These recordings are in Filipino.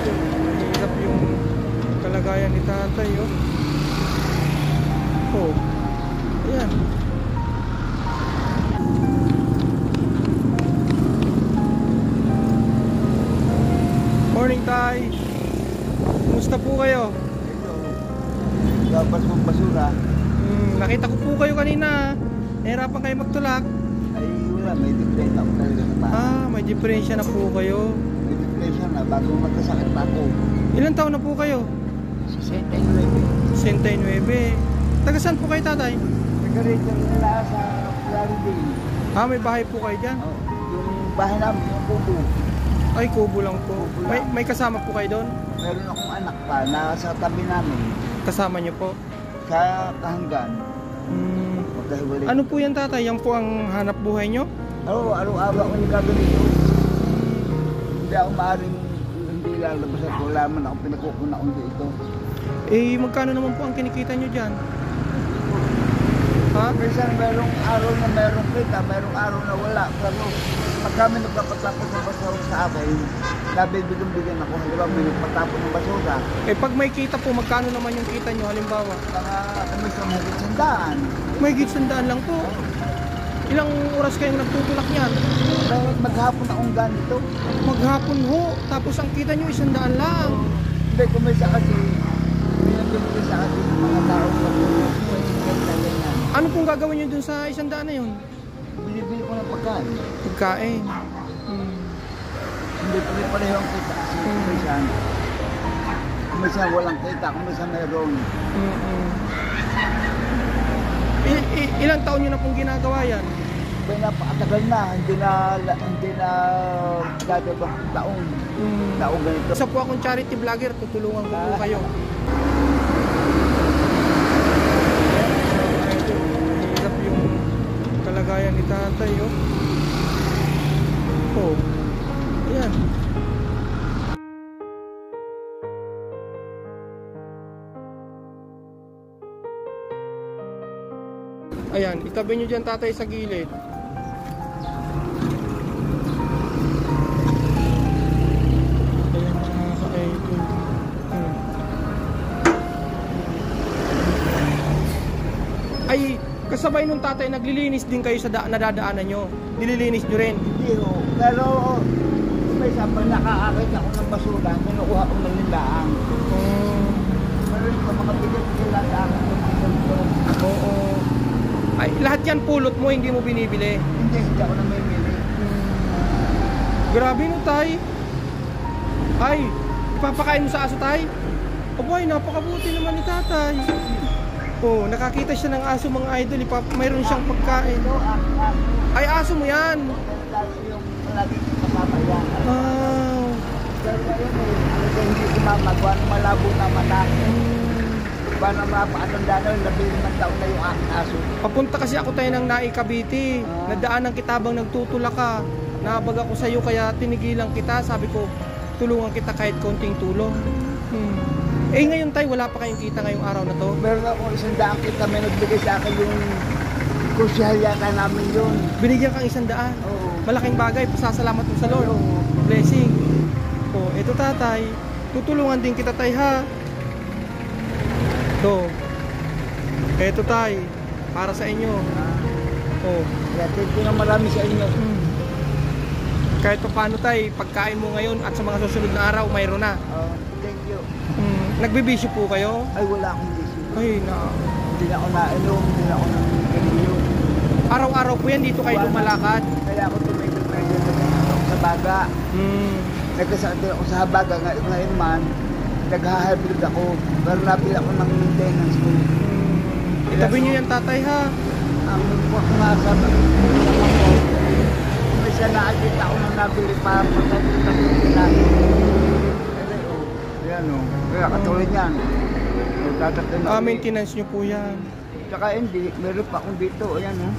Hirap yung kalagayan ni tatay, oh. Oh. Ayan. Morning, tay. Kumusta po kayo? Dapat mong basura. Nakita ko po kayo kanina. Nahirapan kayo magtulak. Ay wala, may depression ako talaga sa bahay. May diferensya na po kayo. May depression na bago magkasakit pa ako. Ilan taon na po kayo? 69. 69. Taga saan po kayo, tatay? Nagkarito nila sa Florida. May bahay po kayo dyan? Oh, yung bahay namin, yung kubo. Ay, kubo lang po. Kubo lang. May kasama po kayo doon? Meron akong anak pa na sa tabi namin. Kasama niyo po? Sa kahanggan. Magkahiwalay. Ano po yan, tatay? Yan po ang hanap buhay nyo? Oo, araw-araw ako nagkaganito. Hindi ako maaaring hindi lalabas at wala man ako pinagkukunaon dito. Magkano naman po ang kinikita nyo dyan? Ha? Minsan merong araw na merong kita, merong araw na wala. Pero pag kami nagpapatapos ng basura sa akin, nabibigyan ako. Halimbawa, may nagpatapos ng basura. Pag may kita po, magkano naman yung kita nyo? Halimbawa? Mga kami sa mahigit sandaan. May gitsandaan lang po. Ilang oras kayong nagtutulak niyan? Maghapon akong ganito. Maghapon ho. Tapos ang kita nyo 100 lang. Hindi, kumisa kasi, pinag-kumisa kasi ng mga tao sa Ano pong gagawin nyo dun sa 100 na yun? Binibili ko ng pagkain. Pagkain. Hindi pare-pareho ang kita kasi kumisa walang kita, kumisa meron. Ilang taon nyo na pong ginagawa yan? May napakatagal na, hindi na dadabang taon. Taon ganito. Isa po akong charity vlogger, tutulungan ko po kayo. Hirap yung kalagayan ni tatay, oh. Oh. Ayan. Ayan, itabi nyo dyan, tatay, sa gilid. Ayan, mga ka-idol. Ay, kasabay nung tatay, naglilinis din kayo sa nadadaanan nyo. Nililinis nyo rin. Hindi ho, pero may sabang nakakakit ako ng basura, kinukuha ko ng nilaang. Pero yung mga bigyan sa akin Oo. Ay, lahat yan pulot mo, hindi mo binibili. hindi ako na may mili. Grabe no, tay. Ay, ipapakain mo sa aso, tay? Abay, napakabuti naman ni tatay. Oh, nakakita siya ng aso, mga idol. Mayroon siyang pagkain. Ay, aso mo yan. Yung palagi kasama yan. Wow. Pero ngayon hindi kumamagawa ng malabo na mata. Paano mapakatanda na yun, 15 taon na yung aking aso. Papunta kasi ako tayo ng Naik Cavite. Nadaan ng kitabang nagtutulak ka. Nabag ako sa'yo kaya tinigilan kita. Sabi ko, tulungan kita kahit konting tulong. Ngayon tayo, wala pa kayong kita ngayong araw na to? Meron ako 100 kita, may nagbigay sa akin yung kusyal yata namin yun. Binigyan kang 100. Oo. Malaking bagay, pasasalamat mo sa Lord. Blessing. Oh, ito tatay. Tutulungan din kita, tay, ha? Ito. Ito, tay. Para sa inyo. Oh. Kaya thank you na marami sa inyo. Kahit pa paano, tay, pagkain mo ngayon at sa mga susunod na araw, mayroon na. Thank you. Nagbibisyo po kayo? Ay, wala akong bisyo. Ay, na. Hindi na ako nainom, hindi na ako nanginginom. Araw-araw po yan, dito kayo lumalakad? Kaya ako tumigil sa baga. Nagkasakit din ako sa baga, ngayon man, nag-hybrid ako. Pero napil ako ng maintenance ko. Itabi nyo yan, tatay, ha? Ang kumasabi ko, may siya nakakita ko nang nabili pa, pagkakita ko natin. Ayan o, kaya katulad yan. Maintenance nyo po yan. Tsaka hindi, meron pa akong dito, ayan o.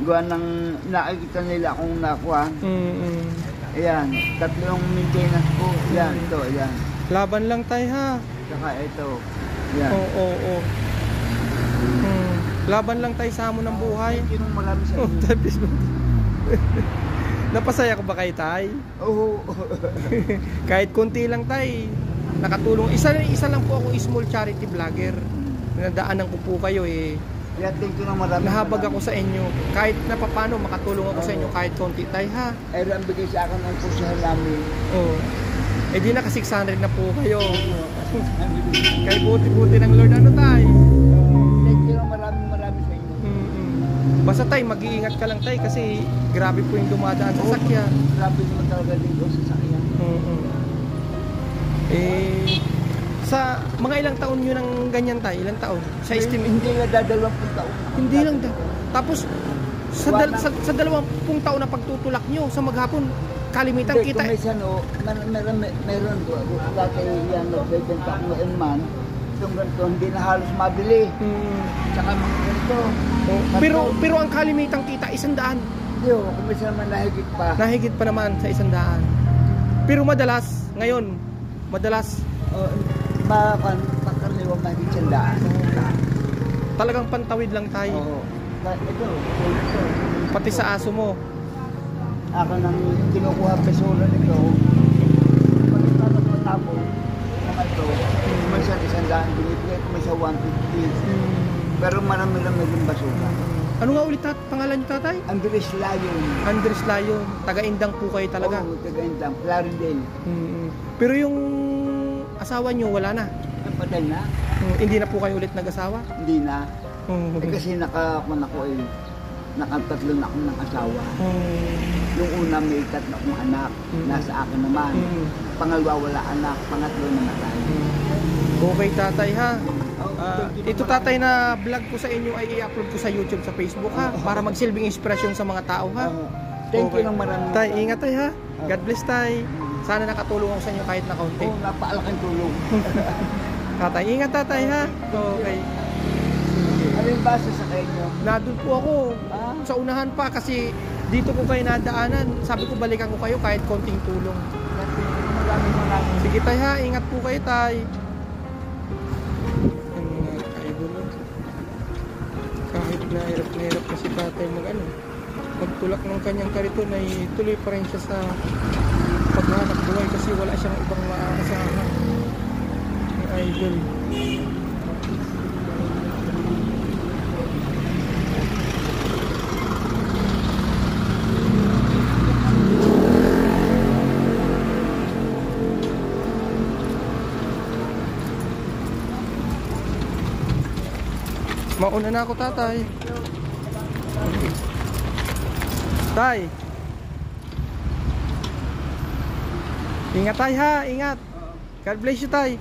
Gawa ng nakikita nila akong nakuha. Ayan, tatlong maintenance ko. Ayan, ito, ayan. Laban lang tayo, ha? Tsaka ito, ayan. Oo. Laban lang tayo sa hamon ng buhay. Thank you nung marami sa inyo. Napasaya ko ba kay tay? Oo. Kahit konti lang tay, nakatulong. Isa lang po ako small charity vlogger. Nadaanan ko po kayo eh. Kaya thank you na marami. Nahabag ako sa inyo. Kahit na papano makatulong ako sa inyo kahit konti tay ha. Eh, ang bigay sa akin ng pusahan namin. Oh. Eh di naka 600 na po kayo. Kay buti-buti ng Lord ano tay. Thank you na marami sa inyo. Basta tay, mag-iingat ka lang tay kasi grabe po yung dumadaan sa sakyan. Grabe naman talaga dito sa sakyan. Eh, sa mga ilang taon nyo ng ganyan tay? Ilang taon? Sa estimate? Hindi na dadalawang taon. Hindi lang da. Tapos, sa 20 taon na pagtutulak nyo sa maghapon, kalimitan Hindi, kita. kung minsan o, meron ko. Dati yan, nagbebenta ko ng man. Itong ganito, hindi na halos mabili. Tsaka mga ganito. Pero ang kalimitang kita, 100. Hindi o, kung minsan naman nahigit pa. Nahigit pa naman sa 100. Pero madalas, ngayon, Pagkaraniwang mahigit siyang talagang pantawid lang tayo. Oo. Ito. Pati sa aso mo. Ako nang kinukuha pesola nito. Pagkatapos matapos, mga ito, may sa 100, binibigay ko may sa 150. Pero marami-rami din basura. Ano nga ulit pangalan niyo tatay? Andres Layon. Andres Layon. Taga-Indang po kayo talaga. Oo, taga-Indang. Clarendale. Pero yung asawa niyo wala na. Patay na? Hindi na po kayo ulit nag-asawa? Hindi na. Eh kasi nakakuan ako eh. Nakatatlo na ako ng asawa. Yung una may 3 akong anak. Nasa akin naman. Pangalawa wala anak. Pangatlo namatay. Okay tatay ha. Thank you Ito tatay na vlog ko sa inyo ay i-upload ko sa YouTube, sa Facebook ha. Para magsilbing inspirasyon sa mga tao ha. Thank you ng marami. Tay, ingat tay ha. God bless tay. Sana nakatulong ako sa inyo kahit na kaunti. Oo, napakalaking tulong. Tatay, ingat tatay ha. Okay. Ano yung basa sa kanyo? Nandun po ako. Sa unahan pa kasi dito ko kayo nadaanan. Sabi ko balikan ko kayo kahit konting tulong. Maraming. Sige tay ha, ingat po kayo tay. Kahit na hirap kasi tatay magtulak ng kanyang kariton ay tuloy pa rin siya sa paghanap buhay kasi wala siyang ibang maaasahan. Yung idol. Mauna na ako tatay. Tay. Ingat tay ha, ingat. God bless you tay.